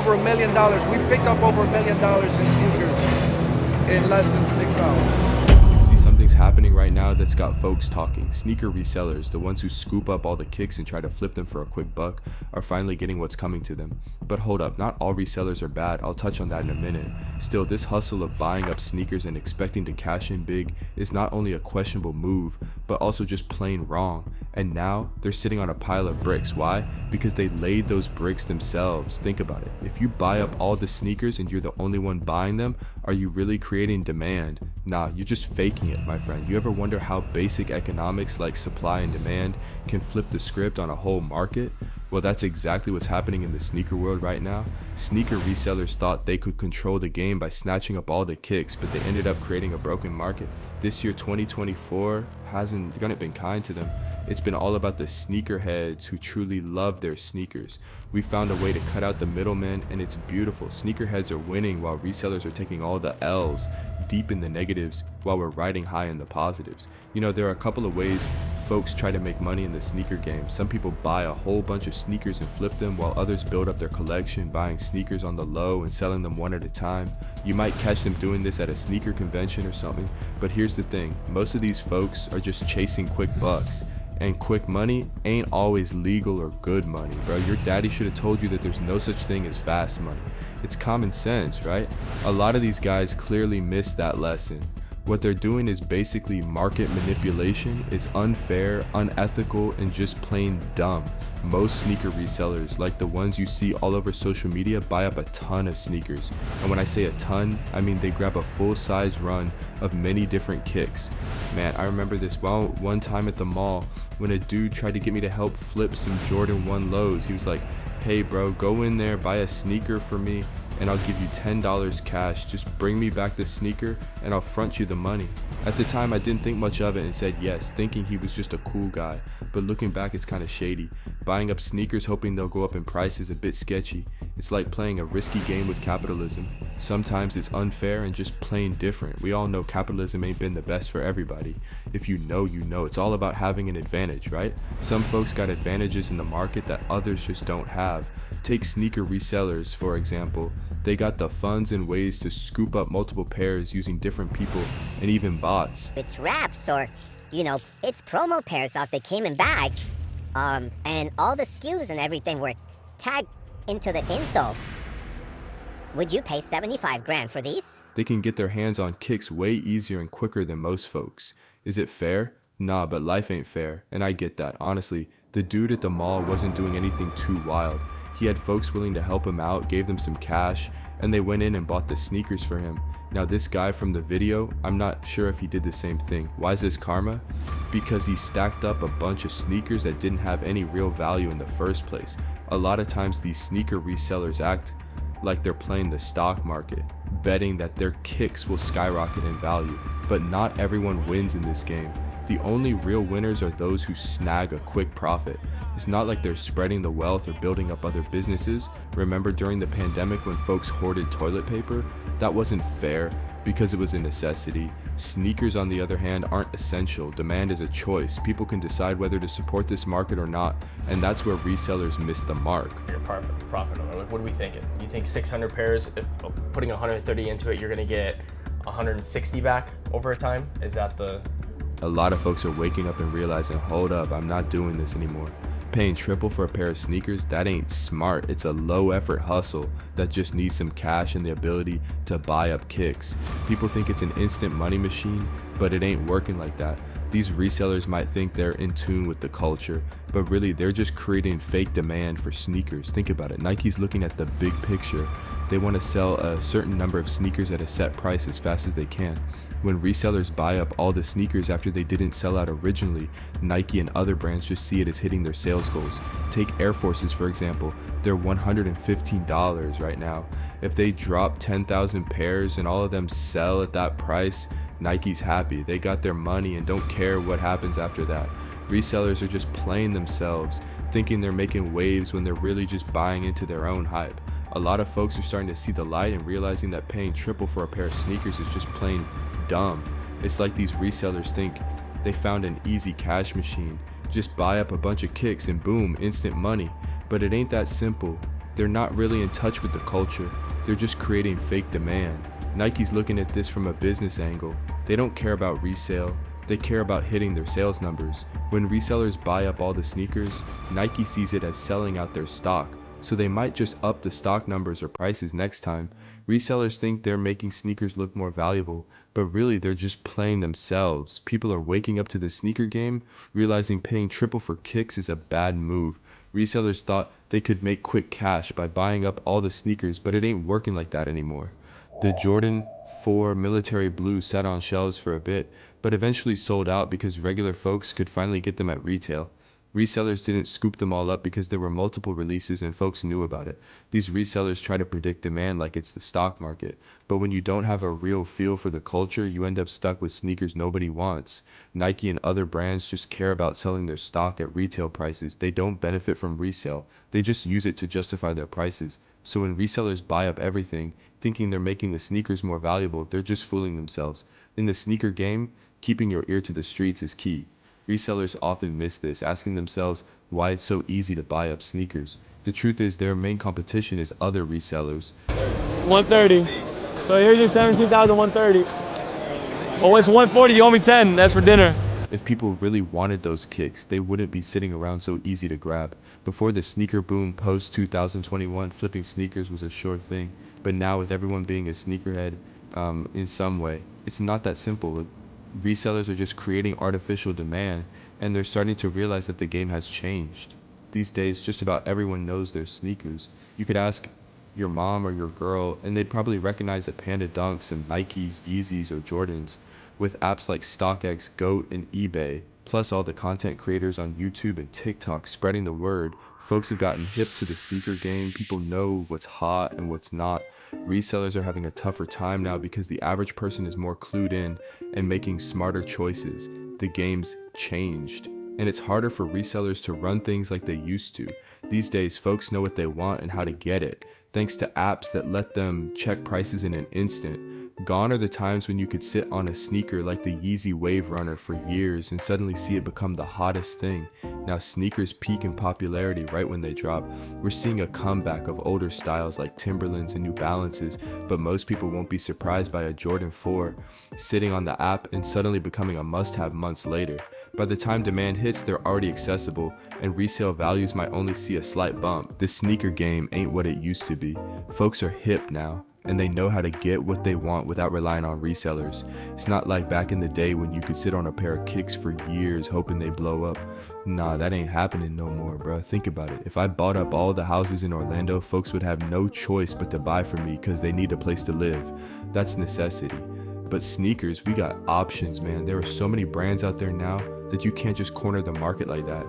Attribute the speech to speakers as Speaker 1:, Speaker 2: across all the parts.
Speaker 1: over $1 million. We picked up over $1 million in sneakers in less than 6 hours.
Speaker 2: See, something's happening right now that's got folks talking. Sneaker resellers, the ones who scoop up all the kicks and try to flip them for a quick buck, are finally getting what's coming to them. But hold up, not all resellers are bad. I'll touch on that in a minute. Still, this hustle of buying up sneakers and expecting to cash in big is not only a questionable move, but also just plain wrong. And now they're sitting on a pile of bricks. Why? Because they laid those bricks themselves. Think about it. If you buy up all the sneakers and you're the only one buying them, are you really creating demand? Nah, you're just faking it, my friend. You ever wonder how basic economics like supply and demand can flip the script on a whole market? Well, that's exactly what's happening in the sneaker world right now. Sneaker resellers thought they could control the game by snatching up all the kicks, but they ended up creating a broken market. This year, 2024, hasn't been kind to them. It's been all about the sneakerheads who truly love their sneakers. We found a way to cut out the middlemen, and it's beautiful. Sneakerheads are winning while resellers are taking all the L's, deep in the negatives, while we're riding high in the positives. You know, there are a couple of ways folks try to make money in the sneaker game. Some people buy a whole bunch of sneakers and flip them, while others build up their collection, buying sneakers on the low and selling them one at a time. You might catch them doing this at a sneaker convention or something, but here's the thing, most of these folks are just chasing quick bucks. And quick money ain't always legal or good money, bro. Your daddy should have told you that there's no such thing as fast money. It's common sense, right? A lot of these guys clearly missed that lesson. What they're doing is basically market manipulation. It's unfair, unethical, and just plain dumb. Most sneaker resellers, like the ones you see all over social media, buy up a ton of sneakers. And when I say a ton, I mean they grab a full-size run of many different kicks. Man, I remember this one time at the mall when a dude tried to get me to help flip some Jordan 1 lows. He was like, "Hey bro, go in there, buy a sneaker for me, and I'll give you $10 cash. Just bring me back the sneaker and I'll front you the money." At the time, I didn't think much of it and said yes, thinking he was just a cool guy. But looking back, it's kind of shady. Buying up sneakers hoping they'll go up in price is a bit sketchy. It's like playing a risky game with capitalism. Sometimes it's unfair and just plain different. We all know capitalism ain't been the best for everybody. If you know, you know. It's all about having an advantage, right? Some folks got advantages in the market that others just don't have. Take sneaker resellers, for example. They got the funds and ways to scoop up multiple pairs using different people and even bots.
Speaker 3: It's wraps or, it's promo pairs off that came in bags. And all the SKUs and everything were tagged into the insole. Would you pay 75 grand for these?
Speaker 2: They can get their hands on kicks way easier and quicker than most folks. Is it fair? Nah, but life ain't fair, and I get that. Honestly, the dude at the mall wasn't doing anything too wild. He had folks willing to help him out, gave them some cash, and they went in and bought the sneakers for him. Now this guy from the video, I'm not sure if he did the same thing. Why is this karma? Because he stacked up a bunch of sneakers that didn't have any real value in the first place. A lot of times these sneaker resellers act like they're playing the stock market, betting that their kicks will skyrocket in value. But not everyone wins in this game. The only real winners are those who snag a quick profit. It's not like they're spreading the wealth or building up other businesses. Remember during the pandemic when folks hoarded toilet paper? That wasn't fair because it was a necessity. Sneakers, on the other hand, aren't essential. Demand is a choice. People can decide whether to support this market or not, and that's where resellers miss the mark.
Speaker 4: Your profit owner, what are we thinking? You think 600 pairs, if putting 130 into it, you're gonna get 160 back over time? Is that the...
Speaker 2: A lot of folks are waking up and realizing, hold up, I'm not doing this anymore. Paying triple for a pair of sneakers, that ain't smart. It's a low effort hustle that just needs some cash and the ability to buy up kicks. People think it's an instant money machine, but it ain't working like that. These resellers might think they're in tune with the culture, but really they're just creating fake demand for sneakers. Think about it. Nike's looking at the big picture. They want to sell a certain number of sneakers at a set price as fast as they can. When resellers buy up all the sneakers after they didn't sell out originally, Nike and other brands just see it as hitting their sales goals. Take Air Forces for example. They're $115 right now. If they drop 10,000 pairs and all of them sell at that price, Nike's happy. They got their money and don't care what happens after that. Resellers are just playing themselves, thinking they're making waves when they're really just buying into their own hype. A lot of folks are starting to see the light and realizing that paying triple for a pair of sneakers is just plain dumb. It's like these resellers think they found an easy cash machine. Just buy up a bunch of kicks and boom, instant money. But it ain't that simple. They're not really in touch with the culture, they're just creating fake demand. Nike's looking at this from a business angle. They don't care about resale, they care about hitting their sales numbers. When resellers buy up all the sneakers, Nike sees it as selling out their stock, so they might just up the stock numbers or prices next time. Resellers think they're making sneakers look more valuable, but really they're just playing themselves. People are waking up to the sneaker game, realizing paying triple for kicks is a bad move. Resellers thought they could make quick cash by buying up all the sneakers, but it ain't working like that anymore. The Jordan 4 military blue sat on shelves for a bit, but eventually sold out because regular folks could finally get them at retail. Resellers didn't scoop them all up because there were multiple releases and folks knew about it. These resellers try to predict demand like it's the stock market, but when you don't have a real feel for the culture, you end up stuck with sneakers nobody wants. Nike and other brands just care about selling their stock at retail prices. They don't benefit from resale, they just use it to justify their prices. So when resellers buy up everything, thinking they're making the sneakers more valuable, they're just fooling themselves. In the sneaker game, keeping your ear to the streets is key. Resellers often miss this, asking themselves why it's so easy to buy up sneakers. The truth is their main competition is other resellers.
Speaker 5: 130. So here's your 17,130. Oh, it's 140. You owe me 10. That's for dinner.
Speaker 2: If people really wanted those kicks, they wouldn't be sitting around so easy to grab. Before the sneaker boom post 2021, flipping sneakers was a sure thing. But now with everyone being a sneakerhead in some way, it's not that simple. Resellers are just creating artificial demand, and they're starting to realize that the game has changed. These days, just about everyone knows their sneakers. You could ask your mom or your girl, and they'd probably recognize the Panda Dunks and Nikes, Yeezys, or Jordans. With apps like StockX, GOAT, and eBay, plus all the content creators on YouTube and TikTok spreading the word, folks have gotten hip to the sneaker game. People know what's hot and what's not. Resellers are having a tougher time now because the average person is more clued in and making smarter choices. The game's changed, and it's harder for resellers to run things like they used to. These days, folks know what they want and how to get it, thanks to apps that let them check prices in an instant. Gone are the times when you could sit on a sneaker like the Yeezy Wave Runner for years and suddenly see it become the hottest thing. Now sneakers peak in popularity right when they drop. We're seeing a comeback of older styles like Timberlands and New Balances, but most people won't be surprised by a Jordan 4 sitting on the app and suddenly becoming a must-have months later. By the time demand hits, they're already accessible, and resale values might only see a slight bump. The sneaker game ain't what it used to be. Folks are hip now, and they know how to get what they want without relying on resellers. It's not like back in the day when you could sit on a pair of kicks for years hoping they blow up. Nah, that ain't happening no more, bro. Think about it. If I bought up all the houses in Orlando, folks would have no choice but to buy from me because they need a place to live. That's necessity. But sneakers, we got options, man. There are so many brands out there now that you can't just corner the market like that.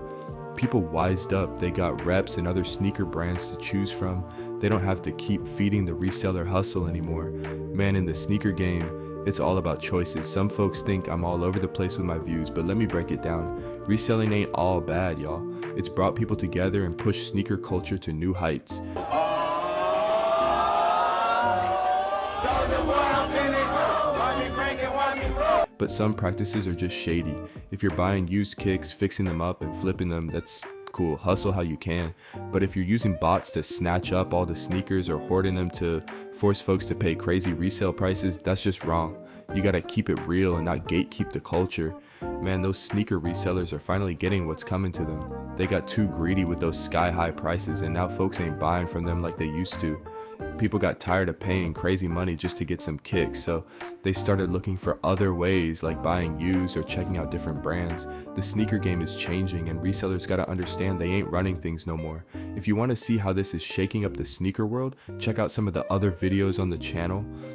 Speaker 2: People wised up. They got reps and other sneaker brands to choose from. They don't have to keep feeding the reseller hustle anymore. Man, in the sneaker game, it's all about choices. Some folks think I'm all over the place with my views, but let me break it down. Reselling ain't all bad, y'all. It's brought people together and pushed sneaker culture to new heights. But some practices are just shady. If you're buying used kicks, fixing them up and flipping them, that's cool. Hustle how you can. But if you're using bots to snatch up all the sneakers or hoarding them to force folks to pay crazy resale prices, that's just wrong. You gotta keep it real and not gatekeep the culture. Man, those sneaker resellers are finally getting what's coming to them. They got too greedy with those sky-high prices, and now folks ain't buying from them like they used to. People got tired of paying crazy money just to get some kicks, so they started looking for other ways like buying used or checking out different brands. The sneaker game is changing, and resellers gotta understand they ain't running things no more. If you want to see how this is shaking up the sneaker world, check out some of the other videos on the channel.